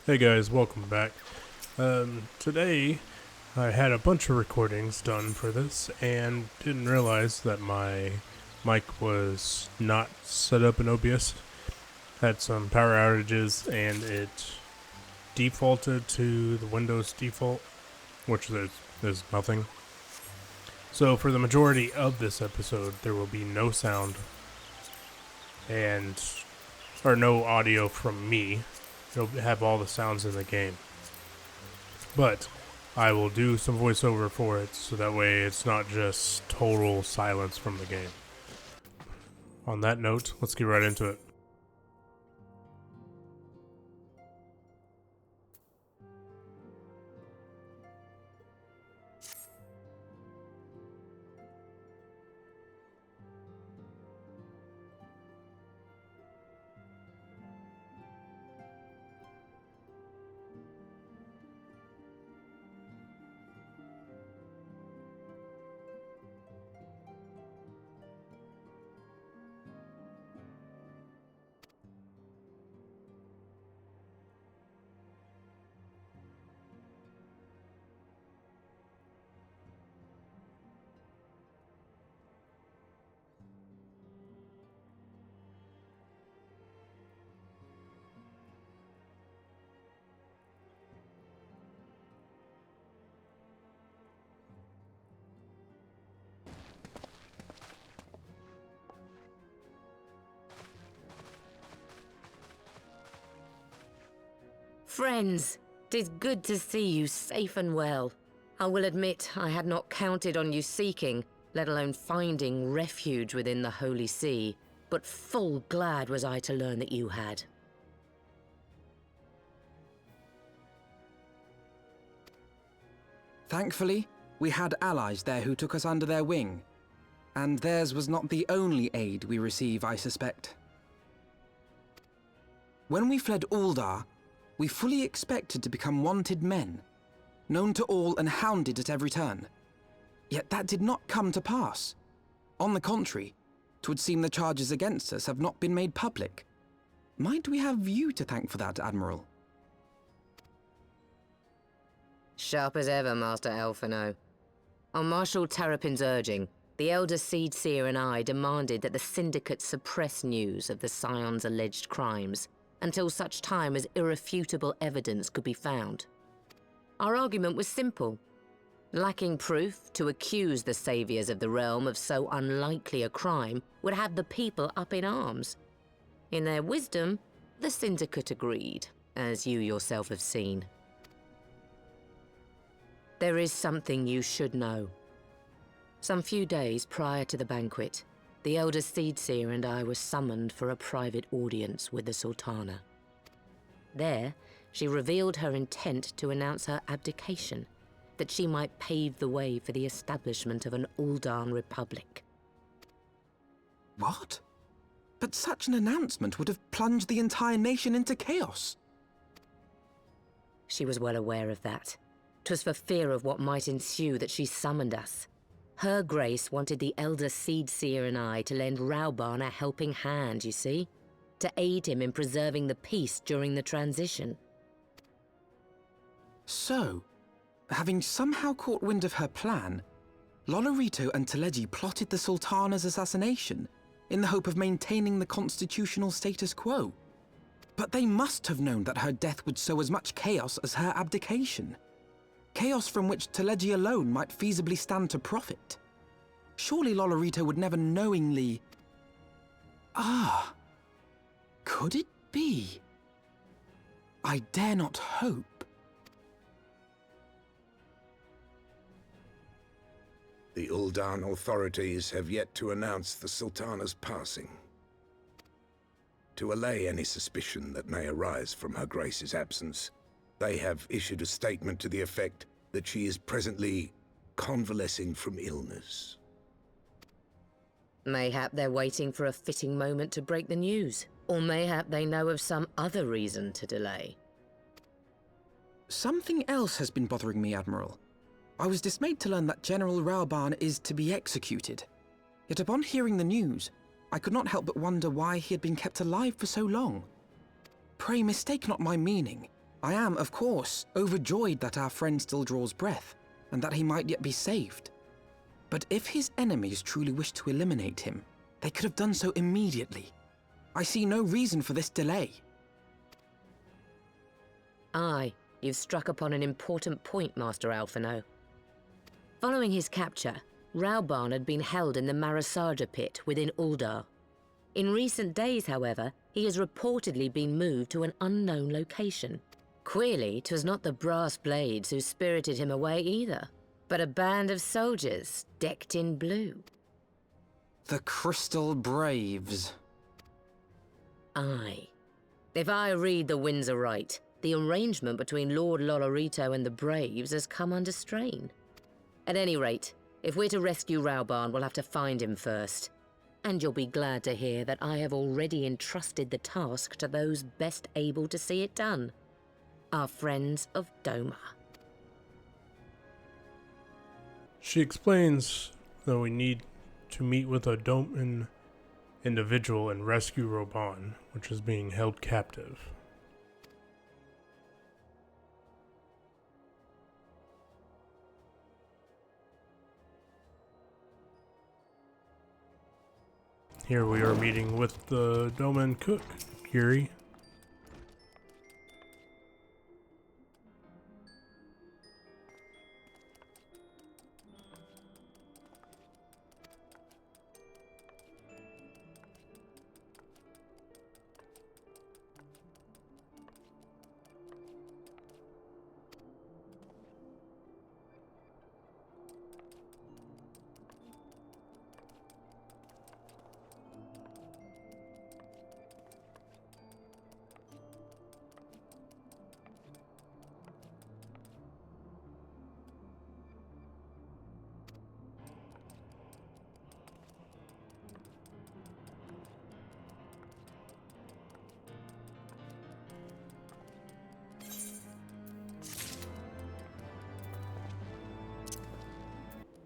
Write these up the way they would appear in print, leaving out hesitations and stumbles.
Hey guys, welcome back. Today I had a bunch of recordings done for this and didn't realize that my mic was not set up in OBS. Had some power outages and it defaulted to the Windows default, which there's nothing. So for the majority of this episode, there will be no sound or no audio from me. It'll have all the sounds in the game. But I will do some voiceover for it, so that way it's not just total silence from the game. On that note, let's get right into it. Friends, 'tis good to see you safe and well. I will admit I had not counted on you seeking, let alone finding refuge within the Holy See, but full glad was I to learn that you had. Thankfully, we had allies there who took us under their wing. And theirs was not the only aid we receive, I suspect. When we fled Uldar, we fully expected to become wanted men, known to all and hounded at every turn. Yet that did not come to pass. On the contrary, 'twould seem the charges against us have not been made public. Might we have you to thank for that, Admiral? Sharp as ever, Master Elfino. On Marshal Terrapin's urging, the Elder Seedseer and I demanded that the Syndicate suppress news of the Scion's alleged crimes until such time as irrefutable evidence could be found. Our argument was simple. Lacking proof, to accuse the saviors of the realm of so unlikely a crime would have the people up in arms. In their wisdom, the Syndicate agreed, as you yourself have seen. There is something you should know. Some few days prior to the banquet, the Elder Seedseer and I were summoned for a private audience with the Sultana. There, she revealed her intent to announce her abdication, that she might pave the way for the establishment of an Uldan Republic. What? But such an announcement would have plunged the entire nation into chaos. She was well aware of that. 'Twas for fear of what might ensue that she summoned us. Her Grace wanted the Elder Seedseer and I to lend Rauban a helping hand, you see? To aid him in preserving the peace during the transition. So, having somehow caught wind of her plan, Lolorito and Teleji plotted the Sultana's assassination in the hope of maintaining the constitutional status quo. But they must have known that her death would sow as much chaos as her abdication. Chaos from which Teleji alone might feasibly stand to profit. Surely Lolorito would never knowingly... Could it be? I dare not hope. The Uldan authorities have yet to announce the Sultana's passing. To allay any suspicion that may arise from Her Grace's absence, they have issued a statement to the effect that she is presently convalescing from illness. Mayhap they're waiting for a fitting moment to break the news. Or mayhap they know of some other reason to delay. Something else has been bothering me, Admiral. I was dismayed to learn that General Rauban is to be executed. Yet upon hearing the news, I could not help but wonder why he had been kept alive for so long. Pray mistake not my meaning. I am, of course, overjoyed that our friend still draws breath, and that he might yet be saved. But if his enemies truly wish to eliminate him, they could have done so immediately. I see no reason for this delay. Aye, you've struck upon an important point, Master Alphino. Following his capture, Raobarn had been held in the Marasaja pit within Uldar. In recent days, however, he has reportedly been moved to an unknown location. Queerly, 'twas not the brass blades who spirited him away either, but a band of soldiers decked in blue. The Crystal Braves. Aye. If I read the winds aright, the arrangement between Lord Lolorito and the Braves has come under strain. At any rate, if we're to rescue Raobarn, we'll have to find him first. And you'll be glad to hear that I have already entrusted the task to those best able to see it done. Our friends of Doma. She explains that we need to meet with a Doman individual and rescue Raobarn, which is being held captive. Here we are meeting with the Doman cook, Kiri.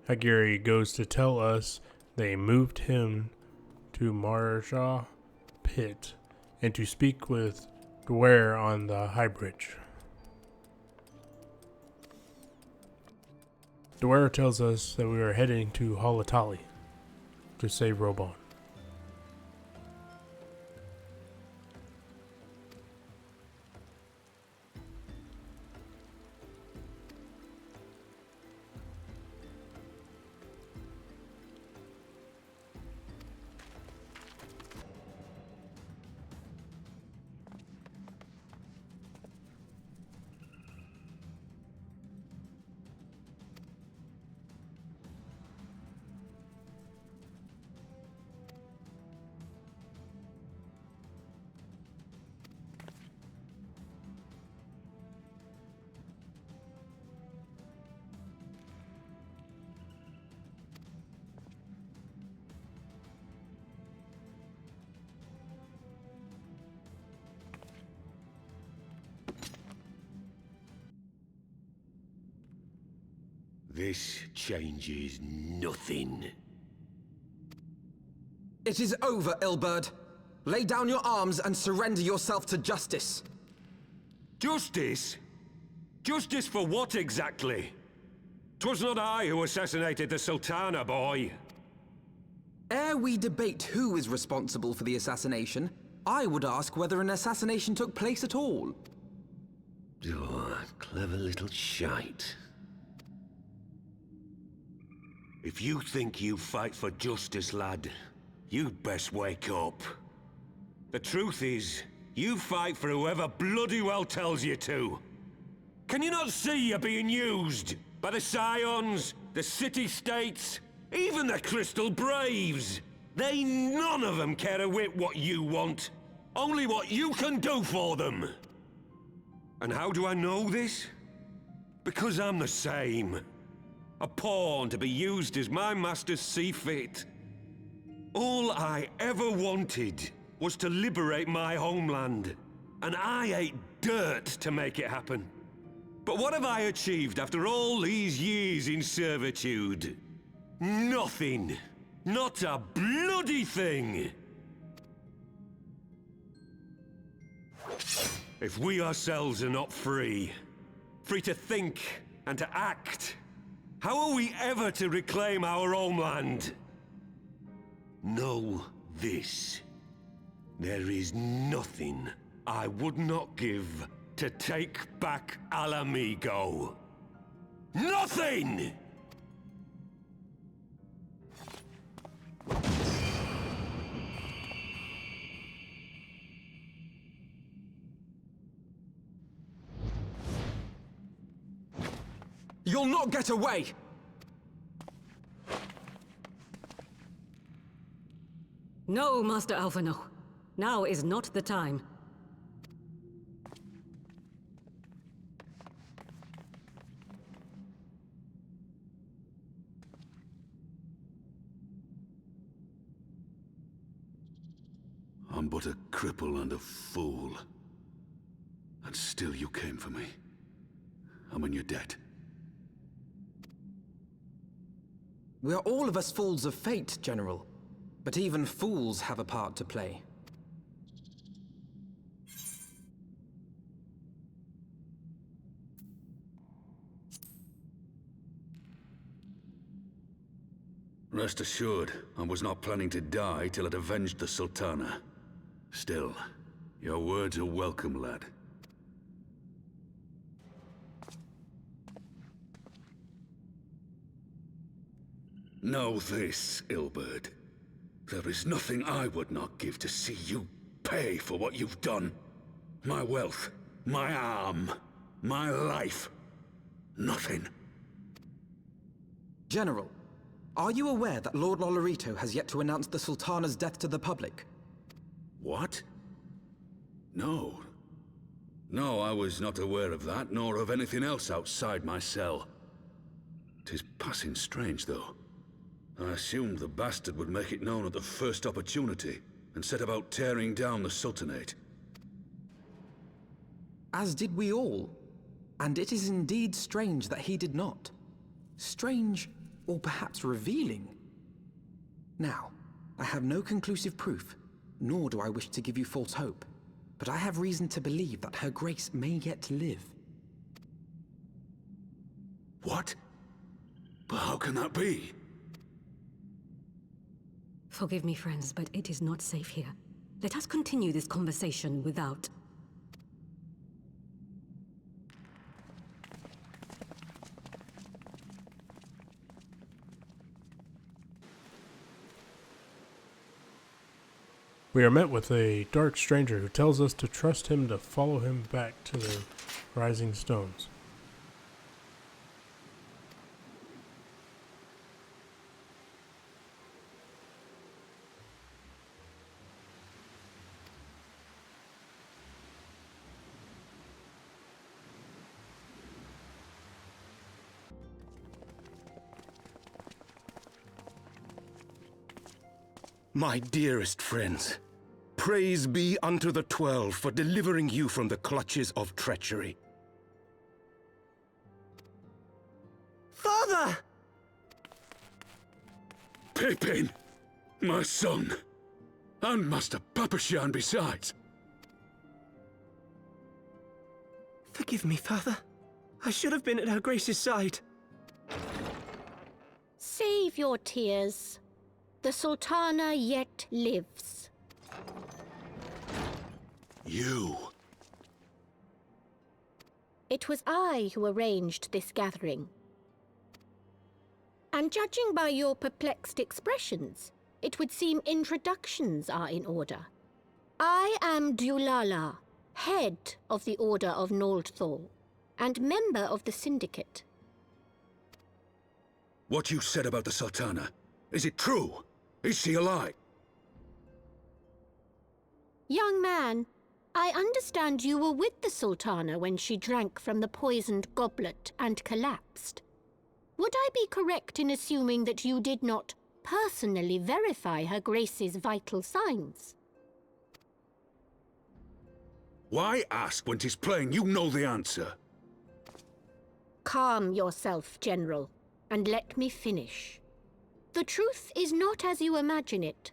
Hagiri goes to tell us they moved him to Marja Pit and to speak with Dwyer on the High Bridge. Dwyer tells us that we are heading to Halatali to save Raobarn. This changes nothing. It is over, Ilberd. Lay down your arms and surrender yourself to justice. Justice? Justice for what exactly? 'Twas not I who assassinated the Sultana, boy. Ere we debate who is responsible for the assassination, I would ask whether an assassination took place at all. Oh, clever little shite. If you think you fight for justice, lad, you'd best wake up. The truth is, you fight for whoever bloody well tells you to. Can you not see you're being used? By the Scions, the City-States, even the Crystal Braves. They none of them care a whit what you want. Only what you can do for them. And how do I know this? Because I'm the same. A pawn to be used as my masters see fit. All I ever wanted was to liberate my homeland. And I ate dirt to make it happen. But what have I achieved after all these years in servitude? Nothing. Not a bloody thing. If we ourselves are not free, free to think and to act, how are we ever to reclaim our homeland? Know this. There is nothing I would not give to take back Alamigo. Nothing! You'll not get away! No, Master Alphino. Now is not the time. I'm but a cripple and a fool. And still you came for me. I'm in your debt. We are all of us fools of fate, General. But even fools have a part to play. Rest assured, I was not planning to die till I'd avenged the Sultana. Still, your words are welcome, lad. Know this, Ilberd. There is nothing I would not give to see you pay for what you've done. My wealth, my arm, my life. Nothing. General, are you aware that Lord Lolorito has yet to announce the Sultana's death to the public? What? No. No, I was not aware of that, nor of anything else outside my cell. 'Tis passing strange, though. I assumed the bastard would make it known at the first opportunity, and set about tearing down the Sultanate. As did we all. And it is indeed strange that he did not. Strange, or perhaps revealing. Now, I have no conclusive proof, nor do I wish to give you false hope, but I have reason to believe that Her Grace may yet live. What? But how can that be? Forgive me, friends, but it is not safe here. Let us continue this conversation without. We are met with a dark stranger who tells us to trust him to follow him back to the rising stones. My dearest friends, praise be unto the 12 for delivering you from the clutches of treachery. Father! Pippin! My son! And Master Papashan besides! Forgive me, Father. I should have been at Her Grace's side. Save your tears. The Sultana yet lives. You! It was I who arranged this gathering. And judging by your perplexed expressions, it would seem introductions are in order. I am Dulala, head of the Order of Noldthal, and member of the Syndicate. What you said about the Sultana, is it true? Is she alive? Young man, I understand you were with the Sultana when she drank from the poisoned goblet and collapsed. Would I be correct in assuming that you did not personally verify Her Grace's vital signs? Why ask when 'tis plain you know the answer? Calm yourself, General, and let me finish. The truth is not as you imagine it.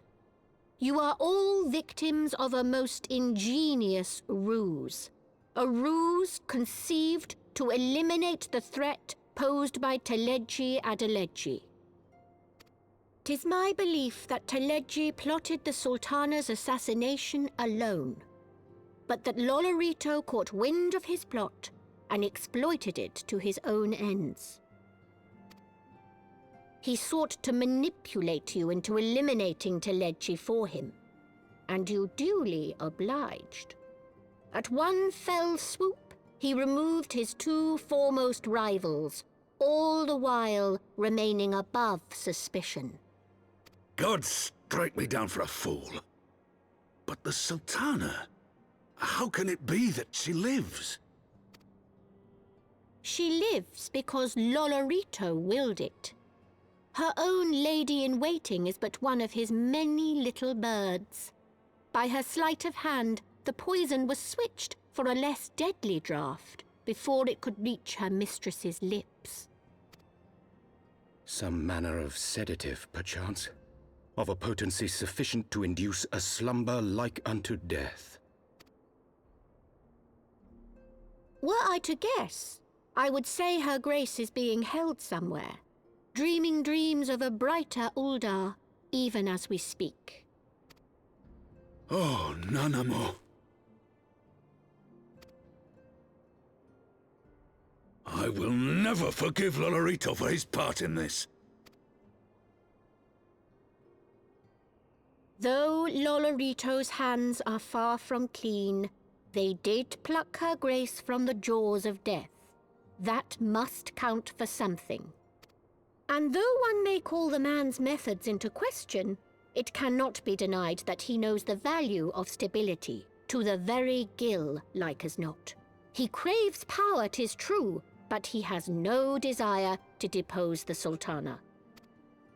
You are all victims of a most ingenious ruse. A ruse conceived to eliminate the threat posed by Teleji Adeleji. 'Tis my belief that Teleji plotted the Sultana's assassination alone, but that Lolorito caught wind of his plot and exploited it to his own ends. He sought to manipulate you into eliminating Teleji for him, and you duly obliged. At one fell swoop, he removed his two foremost rivals, all the while remaining above suspicion. God strike me down for a fool. But the Sultana, how can it be that she lives? She lives because Lolorito willed it. Her own lady-in-waiting is but one of his many little birds. By her sleight of hand, the poison was switched for a less deadly draught before it could reach her mistress's lips. Some manner of sedative, perchance? Of a potency sufficient to induce a slumber like unto death. Were I to guess, I would say her grace is being held somewhere, dreaming dreams of a brighter Uldar, even as we speak. Oh, Nanamo. I will never forgive Lolorito for his part in this. Though Lolorito's hands are far from clean, they did pluck her grace from the jaws of death. That must count for something. And though one may call the man's methods into question, it cannot be denied that he knows the value of stability, to the very gill, like as not. He craves power, 'tis true, but he has no desire to depose the Sultana.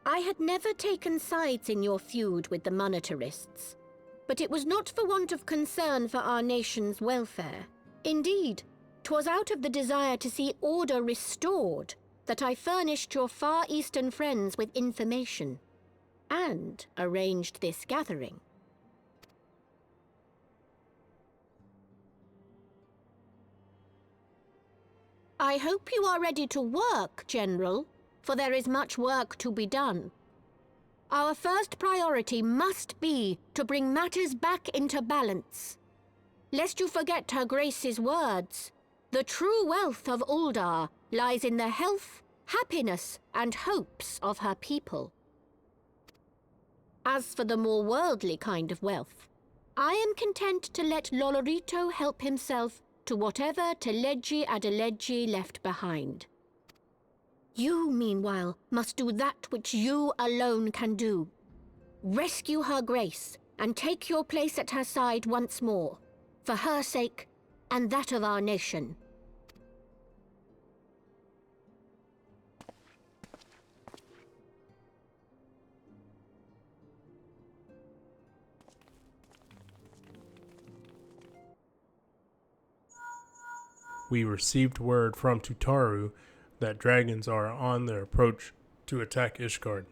I had never taken sides in your feud with the monetarists, but it was not for want of concern for our nation's welfare. Indeed, 'twas out of the desire to see order restored that I furnished your Far Eastern friends with information, and arranged this gathering. I hope you are ready to work, General, for there is much work to be done. Our first priority must be to bring matters back into balance. Lest you forget Her Grace's words, the true wealth of Uldar lies in the health, happiness, and hopes of her people. As for the more worldly kind of wealth, I am content to let Lolorito help himself to whatever Teleji Adeleji left behind. You, meanwhile, must do that which you alone can do. Rescue Her Grace and take your place at her side once more, for her sake and that of our nation. We received word from Tutaru that dragons are on their approach to attack Isgard.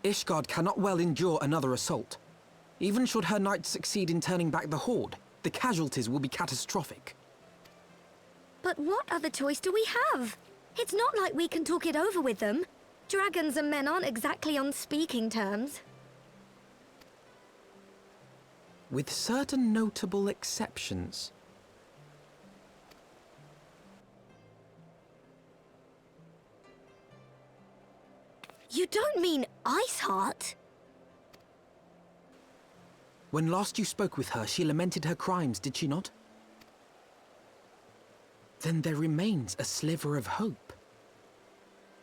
Isgard cannot well endure another assault. Even should her knights succeed in turning back the Horde, the casualties will be catastrophic. But what other choice do we have? It's not like we can talk it over with them. Dragons and men aren't exactly on speaking terms. With certain notable exceptions. You don't mean Iceheart? When last you spoke with her, she lamented her crimes, did she not? Then there remains a sliver of hope.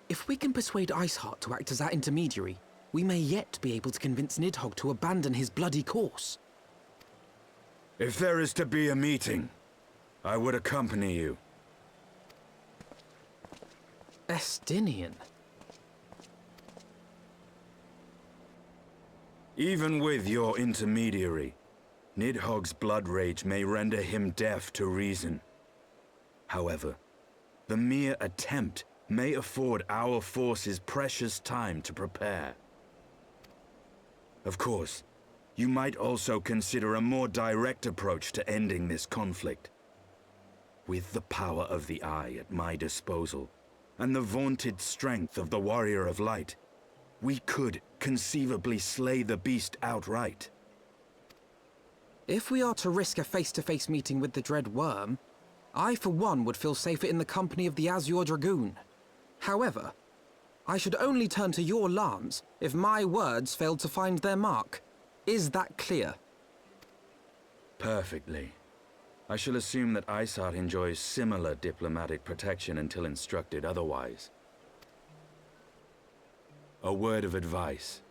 If we can persuade Iceheart to act as our intermediary, we may yet be able to convince Nidhogg to abandon his bloody course. If there is to be a meeting, I would accompany you. Estinian. Even with your intermediary, Nidhogg's blood rage may render him deaf to reason. However, the mere attempt may afford our forces precious time to prepare. Of course, you might also consider a more direct approach to ending this conflict. With the power of the Eye at my disposal, and the vaunted strength of the Warrior of Light, we could conceivably slay the beast outright. If we are to risk a face-to-face meeting with the Dread Worm, I for one would feel safer in the company of the Azure Dragoon. However, I should only turn to your lance if my words failed to find their mark. Is that clear? Perfectly. I shall assume that Isgard enjoys similar diplomatic protection until instructed otherwise. A word of advice.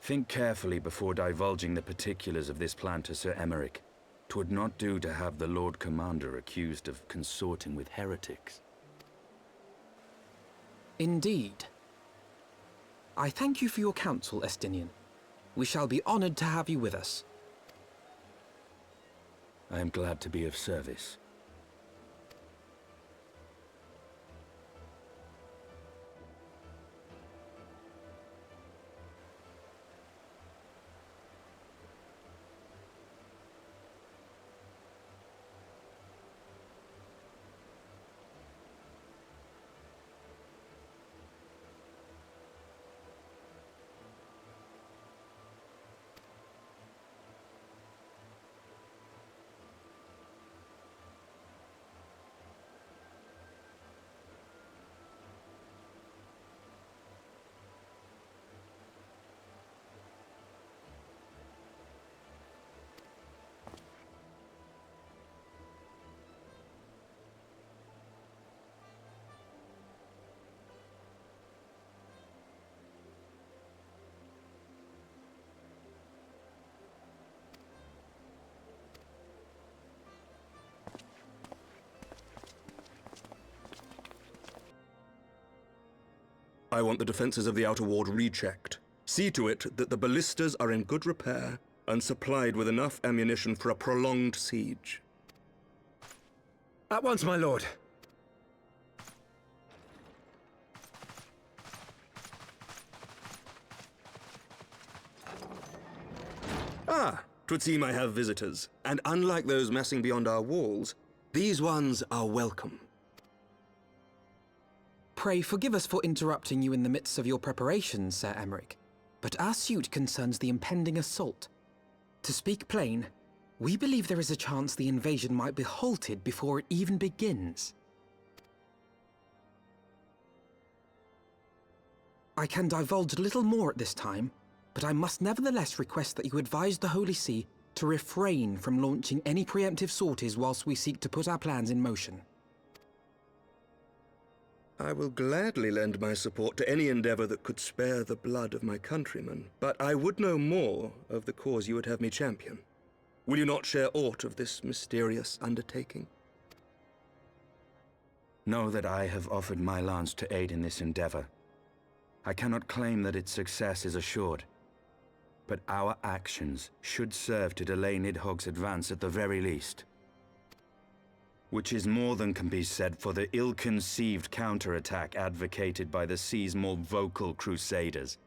Think carefully before divulging the particulars of this plan to Sir Emeric. 'Twould not do to have the Lord Commander accused of consorting with heretics. Indeed. I thank you for your counsel, Estinian. We shall be honored to have you with us. I am glad to be of service. I want the defenses of the Outer Ward rechecked. See to it that the ballistas are in good repair and supplied with enough ammunition for a prolonged siege. At once, my lord. Ah, 'twould seem I have visitors, and unlike those messing beyond our walls, these ones are welcome. Pray forgive us for interrupting you in the midst of your preparations, Sir Emeric, but our suit concerns the impending assault. To speak plain, we believe there is a chance the invasion might be halted before it even begins. I can divulge little more at this time, but I must nevertheless request that you advise the Holy See to refrain from launching any preemptive sorties whilst we seek to put our plans in motion. I will gladly lend my support to any endeavor that could spare the blood of my countrymen, but I would know more of the cause you would have me champion. Will you not share aught of this mysterious undertaking? Know that I have offered my lance to aid in this endeavor. I cannot claim that its success is assured, but our actions should serve to delay Nidhogg's advance at the very least. Which is more than can be said for the ill-conceived counterattack advocated by the sea's more vocal crusaders.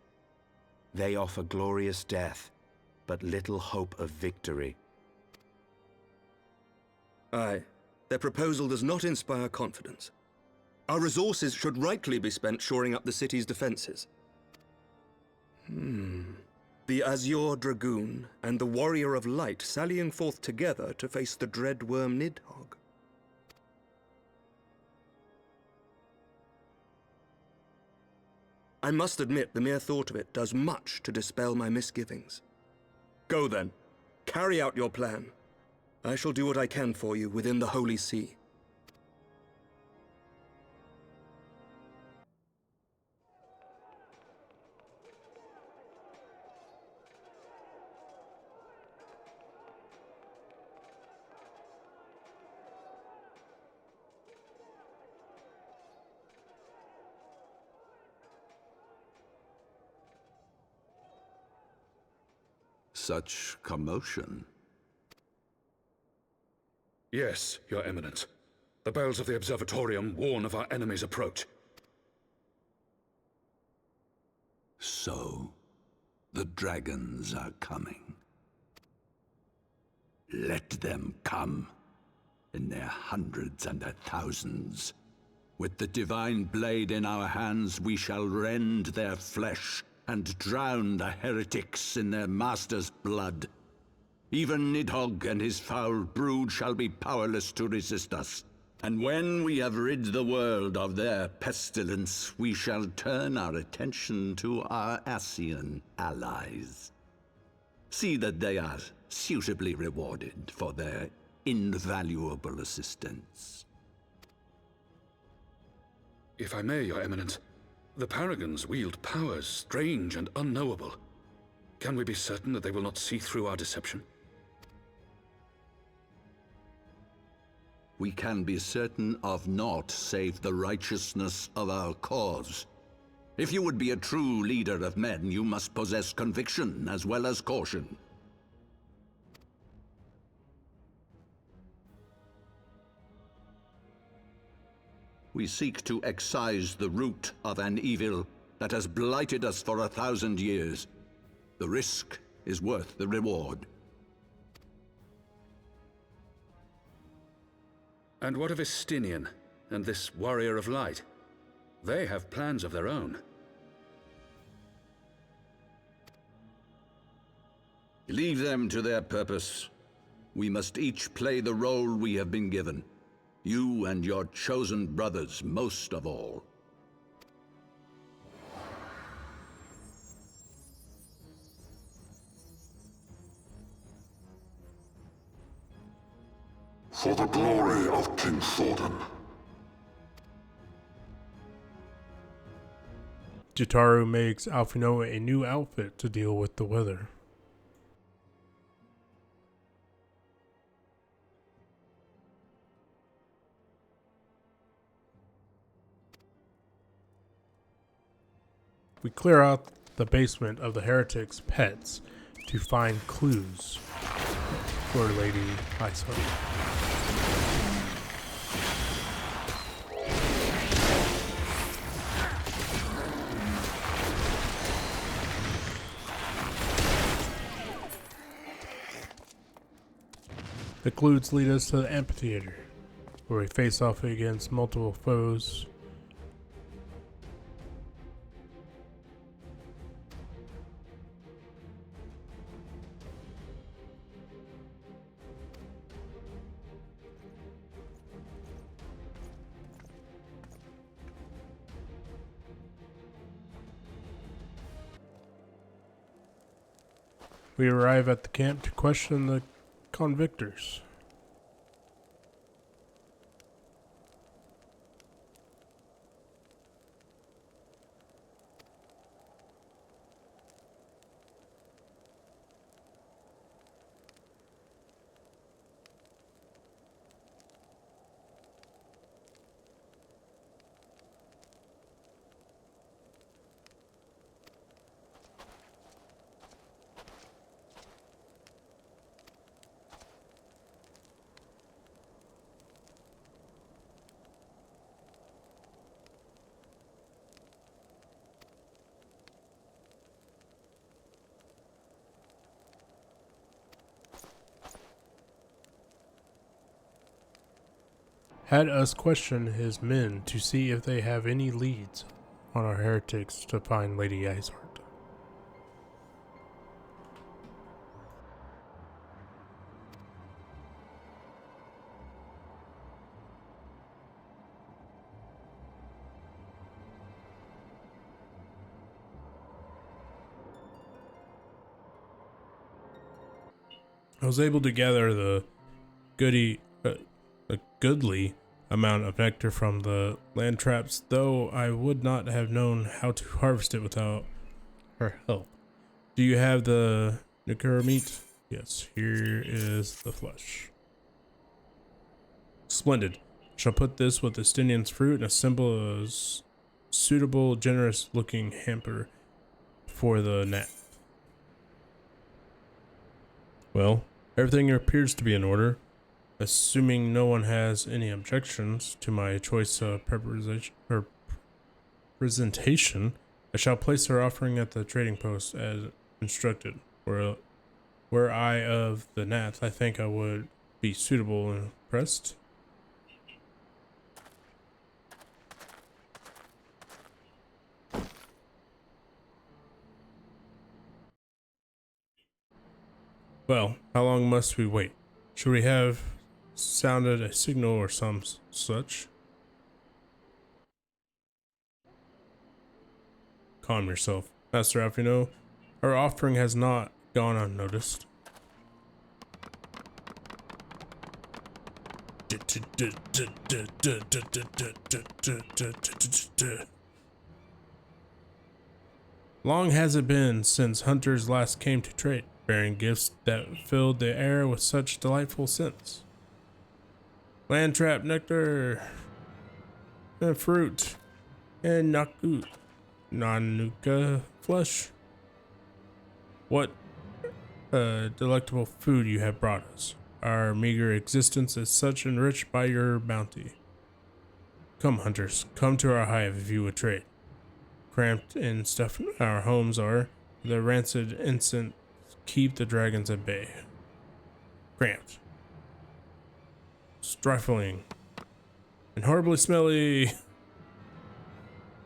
They offer glorious death, but little hope of victory. Aye, their proposal does not inspire confidence. Our resources should rightly be spent shoring up the city's defenses. The Azure Dragoon and the Warrior of Light sallying forth together to face the dread worm Nidhogg. I must admit the mere thought of it does much to dispel my misgivings. Go then, carry out your plan. I shall do what I can for you within the Holy See. such commotion? Yes, Your Eminence. The bells of the Observatorium warn of our enemy's approach. So, the dragons are coming. Let them come, in their hundreds and their thousands. With the divine blade in our hands, we shall rend their flesh and drown the heretics in their master's blood. Even Nidhogg and his foul brood shall be powerless to resist us. And when we have rid the world of their pestilence, we shall turn our attention to our Ascian allies. See that they are suitably rewarded for their invaluable assistance. If I may, Your Eminence, the Paragons wield powers strange and unknowable. Can we be certain that they will not see through our deception? We can be certain of naught save the righteousness of our cause. If you would be a true leader of men, you must possess conviction as well as caution. We seek to excise the root of an evil that has blighted us for 1,000 years. The risk is worth the reward. And what of Estinian and this Warrior of Light? They have plans of their own. Leave them to their purpose. We must each play the role we have been given. You and your chosen brothers most of all. For the glory of King Thordan. Jitaru makes Alphinaud a new outfit to deal with the weather. We clear out the basement of the heretics' pets to find clues for Lady Isgard. The clues lead us to the amphitheater, where we face off against multiple foes. We arrive at the camp to question the convictors. Had us question his men to see if they have any leads on our heretics to find Lady Isgard. I was able to gather the a goodly amount of nectar from the land traps, though I would not have known how to harvest it without her help. Do you have the Nikura meat? Yes, here is the flesh. Splendid. Shall put this with Estinian's fruit and assemble a suitable, generous looking hamper for the net. Well, everything appears to be in order. Assuming no one has any objections to my choice of presentation, I shall place her offering at the trading post as instructed. Were I of the Nath, I think I would be suitable and impressed. Well, how long must we wait? Should we have sounded a signal or some such? Calm yourself, Master Alfino. Our offering has not gone unnoticed. Long has it been since hunters last came to trade, bearing gifts that filled the air with such delightful scents. Land trap nectar, and fruit, and Nanuka flesh. What delectable food you have brought us. Our meager existence is such enriched by your bounty. Come, hunters, come to our hive if you would trade. Cramped and stuffed our homes are, the rancid incense keep the dragons at bay. Cramped, stifling, and horribly smelly,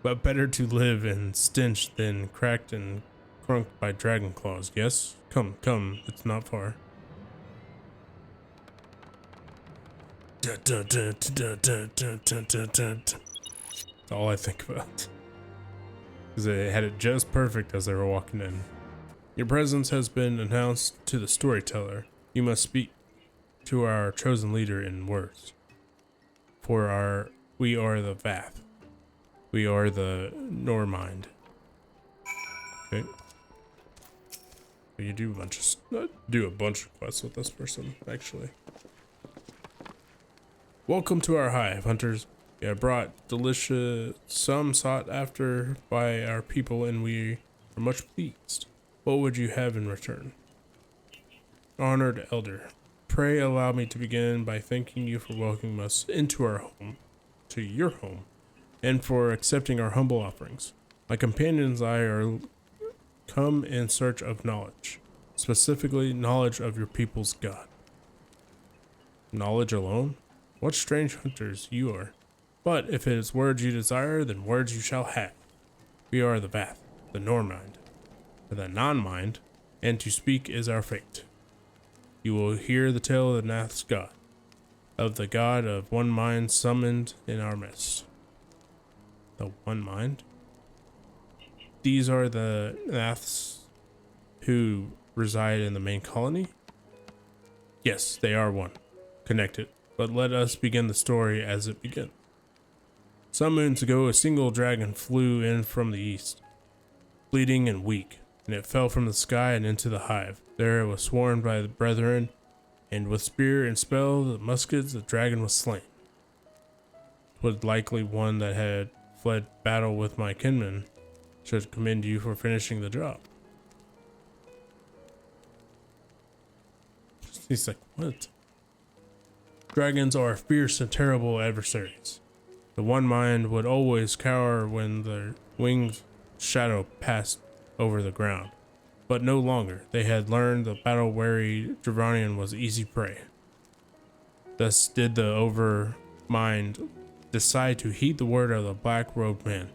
but better to live in stench than cracked and crunked by dragon claws. Yes? Come, come, it's not far. That's all I think about. Because they had it just perfect as they were walking in. Your presence has been announced to the storyteller. You must speak to our chosen leader in words. For we are the Vath. We are the Normind. Okay. You do a bunch of quests with this person, actually. Welcome to our hive, hunters. We have brought delicious, some sought after by our people, and we are much pleased. What would you have in return? Honored elder, pray allow me to begin by thanking you for welcoming us into our home, to your home, and for accepting our humble offerings. My companions and I are come in search of knowledge, specifically knowledge of your people's God. Knowledge alone? What strange hunters you are. But if it is words you desire, then words you shall have. We are the Vath, the Normind, the non-mind, and to speak is our fate. You will hear the tale of the Nath's God, of the God of one mind summoned in our midst. The one mind? These are the Naths who reside in the main colony? Yes, they are one, connected. But let us begin the story as it begins. Some moons ago, a single dragon flew in from the east, bleeding and weak, and it fell from the sky and into the hive. There it was swarmed by the brethren, and with spear and spell, the muskets, the dragon was slain. It was likely one that had fled battle with my kinmen. Should commend you for finishing the job. He's like, what? Dragons are fierce and terrible adversaries. The one mind would always cower when the winged shadow passed over the ground, but no longer. They had learned the battle-weary Dravanian was easy prey. Thus did the over mind decide to heed the word of the black-robed man.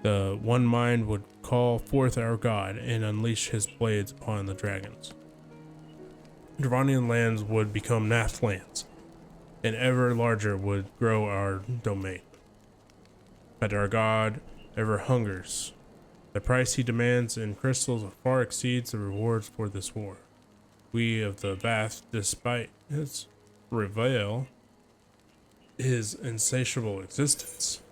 The one mind would call forth our God and unleash his blades upon the dragons. Dravanian lands would become Nath lands, and ever larger would grow our domain. But our God ever hungers. The price he demands in crystals far exceeds the rewards for this war. We of the Vath, despite his insatiable existence,